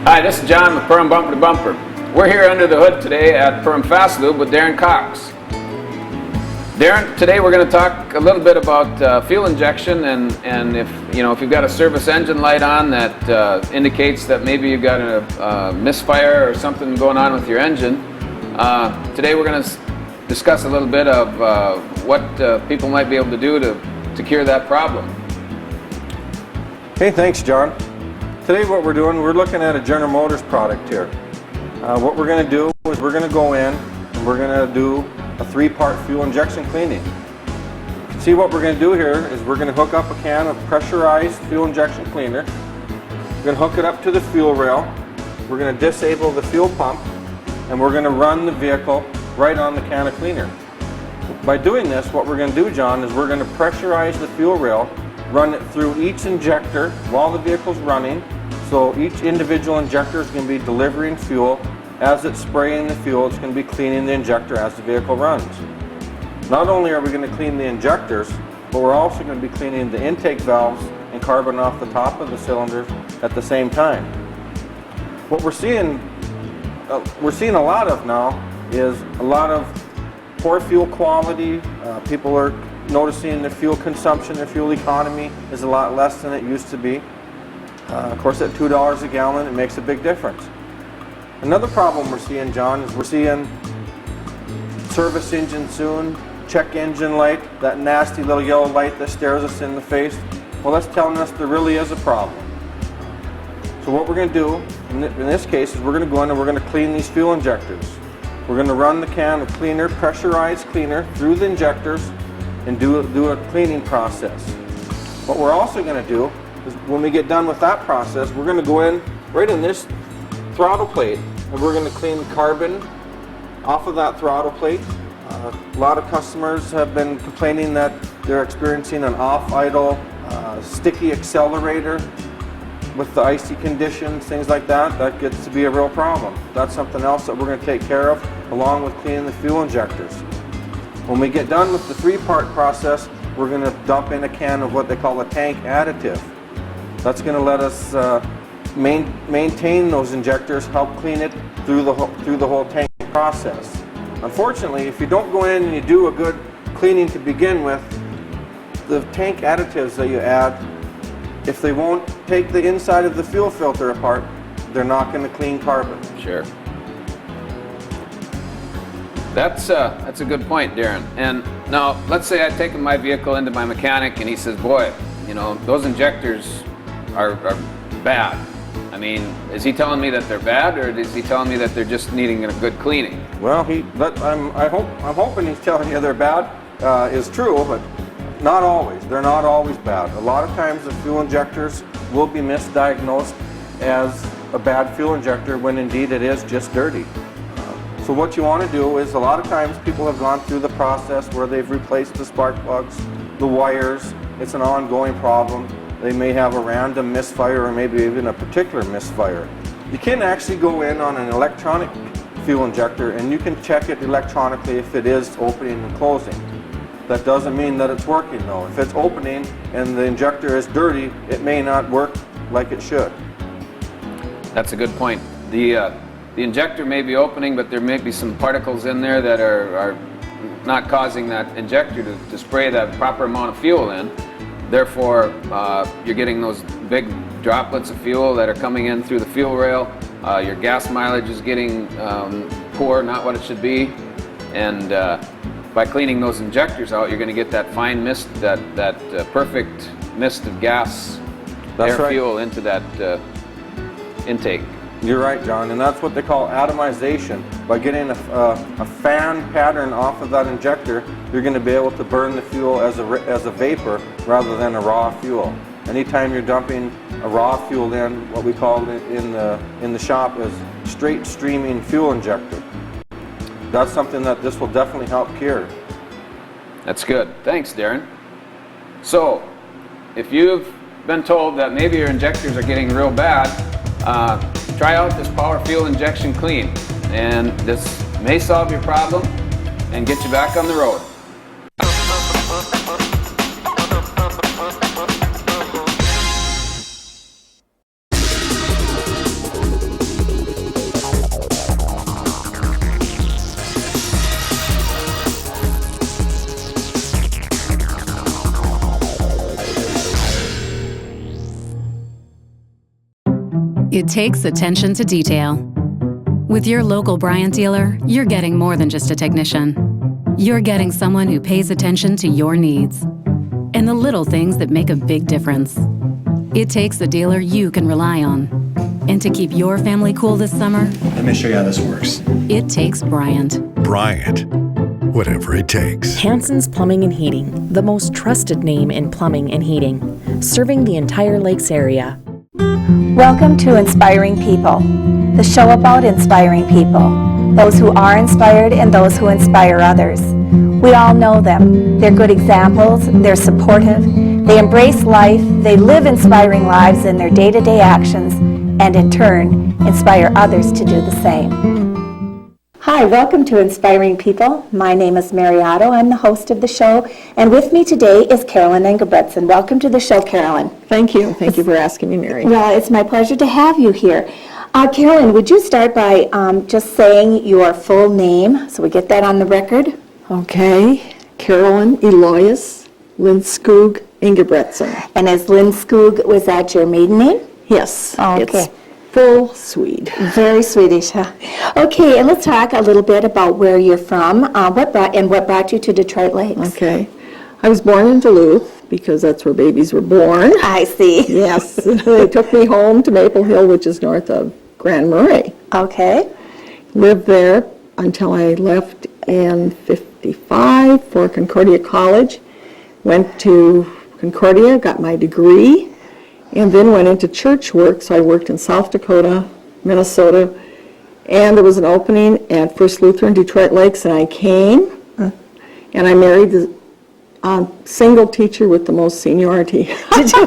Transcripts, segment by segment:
Hi, this is John with Perm Bumper to Bumper. We're here under the hood today at Perm Fast Lube with Darren Cox. Darren, today we're going to talk a little bit about fuel injection and if you've got a service engine light on that indicates that maybe you've got a misfire or something going on with your engine. Today we're going to discuss a little bit of what people might be able to do to cure that problem. Hey, thanks, John. Today what we're doing, we're looking at a General Motors product here. What we're going to do is we're going to go in and we're going to do a 3-part fuel injection cleaning. See, what we're going to do here is we're going to hook up a can of pressurized fuel injection cleaner. We're going to hook it up to the fuel rail. We're going to disable the fuel pump and we're going to run the vehicle right on the can of cleaner. By doing this, what we're going to do, John, is we're going to pressurize the fuel rail, run it through each injector while the vehicle's running. So each individual injector is going to be delivering fuel. As it's spraying the fuel, it's going to be cleaning the injector as the vehicle runs. Not only are we going to clean the injectors, but we're also going to be cleaning the intake valves and carbon off the top of the cylinder at the same time. What we're seeing a lot of now is a lot of poor fuel quality. People are noticing the fuel consumption, the fuel economy is a lot less than it used to be. Of course, at $2 a gallon, it makes a big difference. Another problem we're seeing, John, is we're seeing service engine soon, check engine light, that nasty little yellow light that stares us in the face. Well, that's telling us there really is a problem. So what we're going to do in this case is we're going to go in and we're going to clean these fuel injectors. We're going to run the can of cleaner, pressurized cleaner, through the injectors and do a cleaning process. What we're also going to do is when we get done with that process, we're going to go in right in this throttle plate and we're going to clean the carbon off of that throttle plate. A lot of customers have been complaining that they're experiencing an off-idle, sticky accelerator with the icy conditions, things like that. That gets to be a real problem. That's something else that we're going to take care of along with cleaning the fuel injectors. When we get done with the 3-part process, we're going to dump in a can of what they call a tank additive. That's going to let us maintain those injectors, help clean it through the whole tank process. Unfortunately, if you don't go in and you do a good cleaning to begin with, the tank additives that you add, if they won't take the inside of the fuel filter apart, they're not going to clean carbon. Sure. That's a good point, Darren. And now, let's say I've taken my vehicle into my mechanic and he says, boy, those injectors are bad. I mean, is he telling me that they're bad, or is he telling me that they're just needing a good cleaning? Well, I'm hoping he's telling you they're bad is true, but not always. They're not always bad. A lot of times the fuel injectors will be misdiagnosed as a bad fuel injector when indeed it is just dirty. So what you want to do is, a lot of times people have gone through the process where they've replaced the spark plugs, the wires. It's an ongoing problem. They may have a random misfire or maybe even a particular misfire. You can actually go in on an electronic fuel injector and you can check it electronically if it is opening and closing. That doesn't mean that it's working though. If it's opening and the injector is dirty, it may not work like it should. That's a good point. The injector may be opening, but there may be some particles in there that are not causing that injector to spray that proper amount of fuel in. Therefore, you're getting those big droplets of fuel that are coming in through the fuel rail. Your gas mileage is getting poor, not what it should be. And by cleaning those injectors out, you're going to get that fine mist, that perfect mist of gas, fuel into that intake. You're right, John, and that's what they call atomization. By getting a fan pattern off of that injector, you're going to be able to burn the fuel as a vapor rather than a raw fuel. Anytime you're dumping a raw fuel in, what we call it in the shop is straight streaming fuel injector. That's something that this will definitely help cure. That's good. Thanks, Darren. So, if you've been told that maybe your injectors are getting real bad, try out this Power Fuel Injection Clean, and this may solve your problem and get you back on the road. It takes attention to detail. With your local Bryant dealer, you're getting more than just a technician. You're getting someone who pays attention to your needs and the little things that make a big difference. It takes a dealer you can rely on. And to keep your family cool this summer, let me show you how this works. it takes Bryant. Bryant. Whatever it takes. Hanson's Plumbing and Heating, the most trusted name in plumbing and heating, serving the entire Lakes area. Welcome to Inspiring People, the show about inspiring people, those who are inspired and those who inspire others. We all know them. They're good examples, they're supportive, they embrace life, they live inspiring lives in their day-to-day actions, and in turn, inspire others to do the same. Hi, welcome to Inspiring People. My name is Mary Otto. I'm the host of the show, and with me today is Carolyn Engebretson. Welcome to the show, Carolyn. Thank you. Thank you for asking me, Mary. Well, it's my pleasure to have you here. Carolyn, would you start by just saying your full name so we get that on the record? Okay. Carolyn Eloise Lindskog Engebretson. And as Lindskog, was that your maiden name? Yes. Oh, okay. It's full Swede. Very Swedish, huh? Okay, and let's talk a little bit about where you're from. What brought you to Detroit Lakes? Okay. I was born in Duluth because that's where babies were born. I see. Yes. They took me home to Maple Hill, which is north of Grand Marais. Okay. Lived there until I left in '55 for Concordia College. Went to Concordia, got my degree, and then went into church work. So I worked in South Dakota, Minnesota, and there was an opening at First Lutheran Detroit Lakes, and I came, and I married the single teacher with the most seniority. Did you?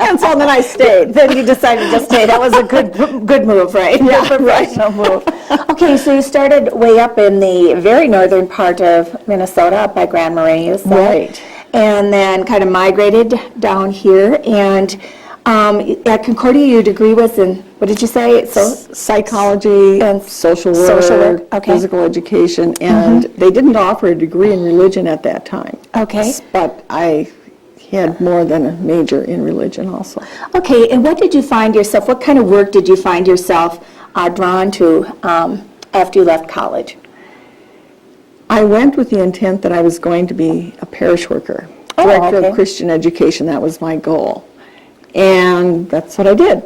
And so then I stayed. Then you decided to stay. That was a good move, right? Yeah, Good professional move. Okay, so you started way up in the very northern part of Minnesota, up by Grand Marais, you said. Right. And then kind of migrated down here. And at Concordia, your degree was in, what did you say? Psychology, And social social work, work, okay. physical education, and they didn't offer a degree in religion at that time. Okay. But I had more than a major in religion also. Okay, and what did you find yourself, what kind of work did you find yourself drawn to after you left college? I went with the intent that I was going to be a parish worker, Oh, director okay. of Christian education. That was my goal, and that's what I did.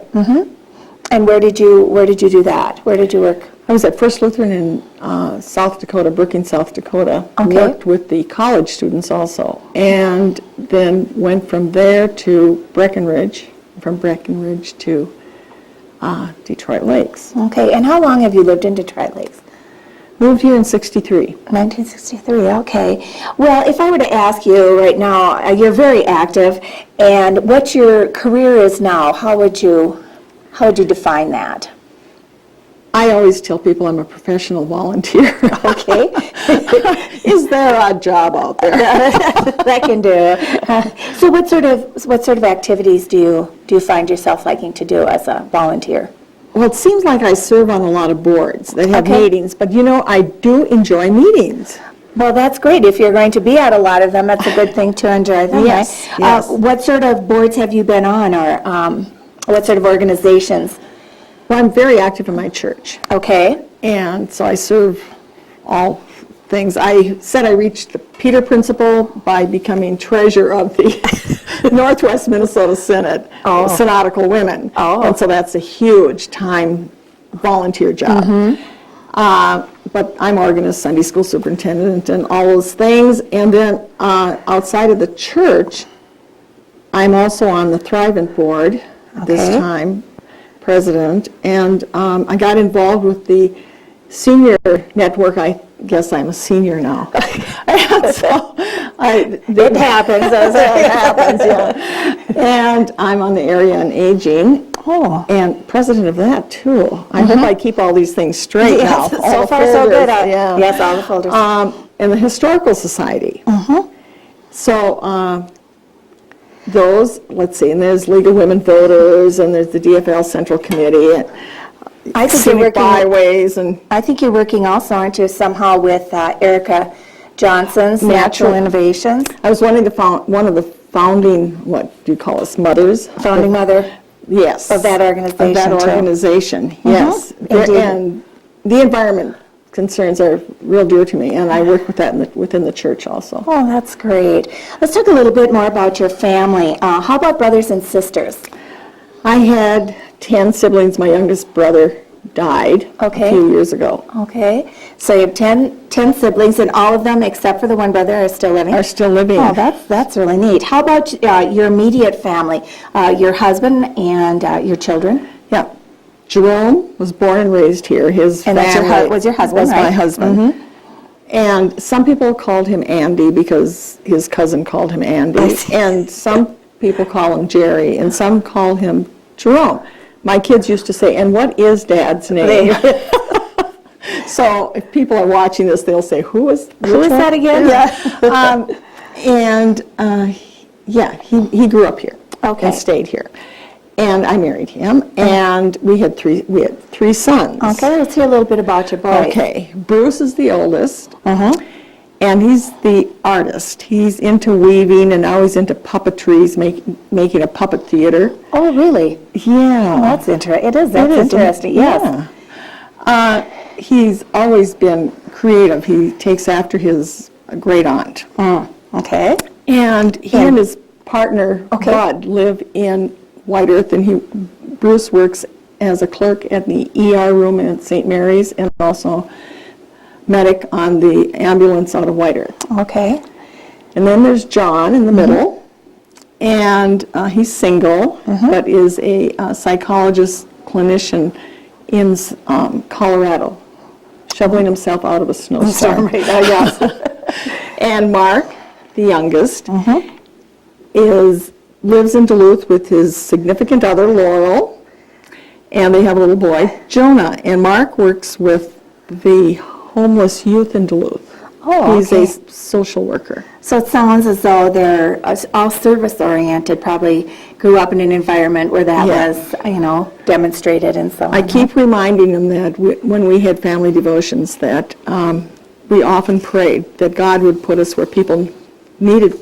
And where did you do that? Where did you work? I was at First Lutheran in South Dakota, Brookings, South Dakota. Okay. Worked with the college students also, and then went from there to Breckenridge, from Breckenridge to Detroit Lakes. Okay, and how long have you lived in Detroit Lakes? Moved here in '63. 1963, okay. Well, if I were to ask you right now, you're very active, and what your career is now, how would you define that? I always tell people I'm a professional volunteer. Okay. Is there a job out there? That can do. So what sort of activities do you find yourself liking to do as a volunteer? Well, it seems like I serve on a lot of boards that have Okay. meetings, but you know, I do enjoy meetings. Well, that's great. If you're going to be at a lot of them, that's a good thing to enjoy them, Yes, right? yes. What sort of boards have you been on, or what sort of organizations? Well, I'm very active in my church, Okay. and so I serve all things. I said I reached the Peter Principle by becoming treasurer of the Northwest Minnesota Synod, Synodical Women. Oh. And so that's a huge time volunteer job. But I'm organist, Sunday school superintendent, and all those things. And then outside of the church, I'm also on the Thrivent board this Okay. time, president. And I got involved with the senior network. I guess I'm a senior now. So It happens. it happens, yeah. And I'm on the area on aging. Oh. And president of that, too. I hope I keep all these things straight now. Yes, all so the far so good. folders, yeah. Yes, all the folders. And the Historical Society. So those, let's see, and there's League of Women Voters, and there's the DFL Central Committee, and I think you're Scenic working. Byways, and I think you're working also, aren't you, somehow with Erica Johnson's Natural Innovations, I was one of the founding, what do you call us, mothers? founding mother. Yes. Of that organization, Of that too. organization, yes. Indeed. And the environment concerns are real dear to me, and I work with that within the church also. Oh, that's great. Let's talk a little bit more about your family. How about brothers and sisters? I had 10 siblings. My youngest brother died Okay. a few years ago. Okay, so you have 10 siblings, and all of them, except for the one brother, are still living? Are still living. Oh, that's really neat. How about your immediate family, your husband and your children? Yeah. Jerome was born and raised here. His And that's family was your husband, was my right? husband. And some people called him Andy because his cousin called him I Andy. see. And some people call him Jerry, and some call him Jerome. My kids used to say, "And what is Dad's name?" So if people are watching this, they'll say, "Who is that again?" Yeah. He grew up here. Okay. And stayed here. And I married him, and we had three sons. Okay, let's hear a little bit about your boys. Okay, Bruce is the oldest, and he's the artist. He's into weaving, and now he's into puppetry, making a puppet theater. Oh, really? Yeah. Oh, that's interesting. That's interesting, yes. Yeah. He's always been creative. He takes after his great aunt. Okay. And he and his partner, Bud, live in White Earth, and Bruce works as a clerk at the ER room at St. Mary's, and also medic on the ambulance out of White Earth. Okay. And then there's John in the middle, and he's single, but is a psychologist clinician in Colorado, shoveling himself out of a snowstorm. Yes. And Mark, the youngest, lives in Duluth with his significant other, Laurel, and they have a little boy, Jonah. And Mark works with the homeless youth in Duluth. Oh, He's a social worker. So it sounds as though they're all service-oriented, probably grew up in an environment where that was, demonstrated and so on. I keep reminding them that when we had family devotions that we often prayed that God would put us where people needed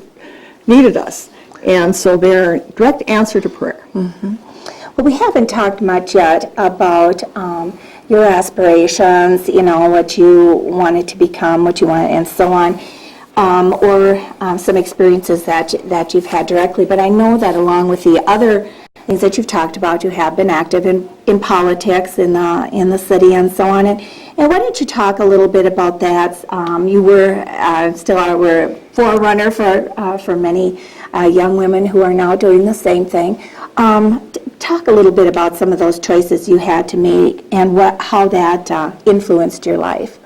us. And so they're a direct answer to prayer. Well, we haven't talked much yet about your aspirations, what you wanted to become, what you want, and so on, or some experiences that you've had directly. But I know that along with the other things that you've talked about, you have been active in politics in the city and so on. And why don't you talk a little bit about that? You were were a forerunner for many young women who are now doing the same thing. Talk a little bit about some of those choices you had to make and how that influenced your life.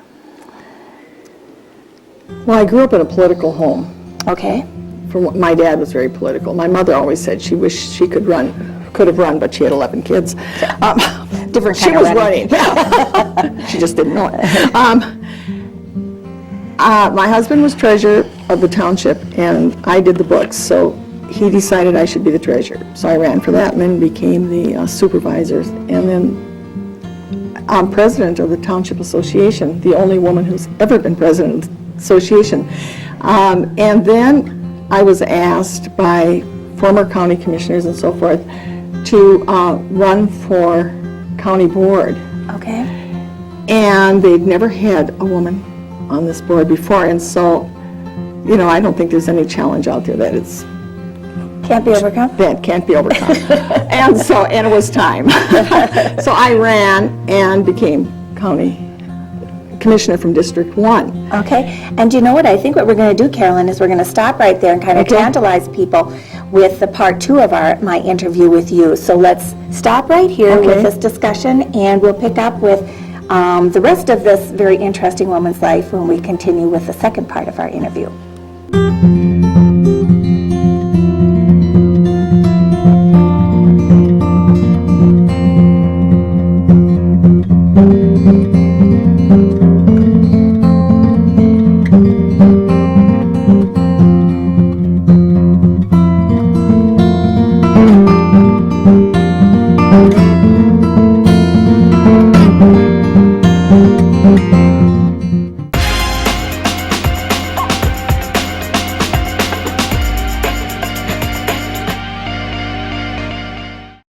Well, I grew up in a political home. Okay. My dad was very political. My mother always said she wished she could have run, but she had 11 kids. Different She kind was of running. She just didn't know it. My husband was treasurer of the township, and I did the books, so he decided I should be the treasurer. So I ran for that and then became the supervisor. And then I'm president of the Township Association, the only woman who's ever been president of the association. And then I was asked by former county commissioners and so forth to run for county board. Okay. And they'd never had a woman on this board before, and so, I don't think there's any challenge out there that Can't be overcome? that can't be overcome. and it was time. So I ran and became county commissioner from District 1. Okay, and you know what? I think what we're going to do, Carolyn, is we're going to stop right there and kind of tantalize people with the part 2 of my interview with you. So let's stop right here with this discussion, and we'll pick up with the rest of this very interesting woman's life when we continue with the second part of our interview.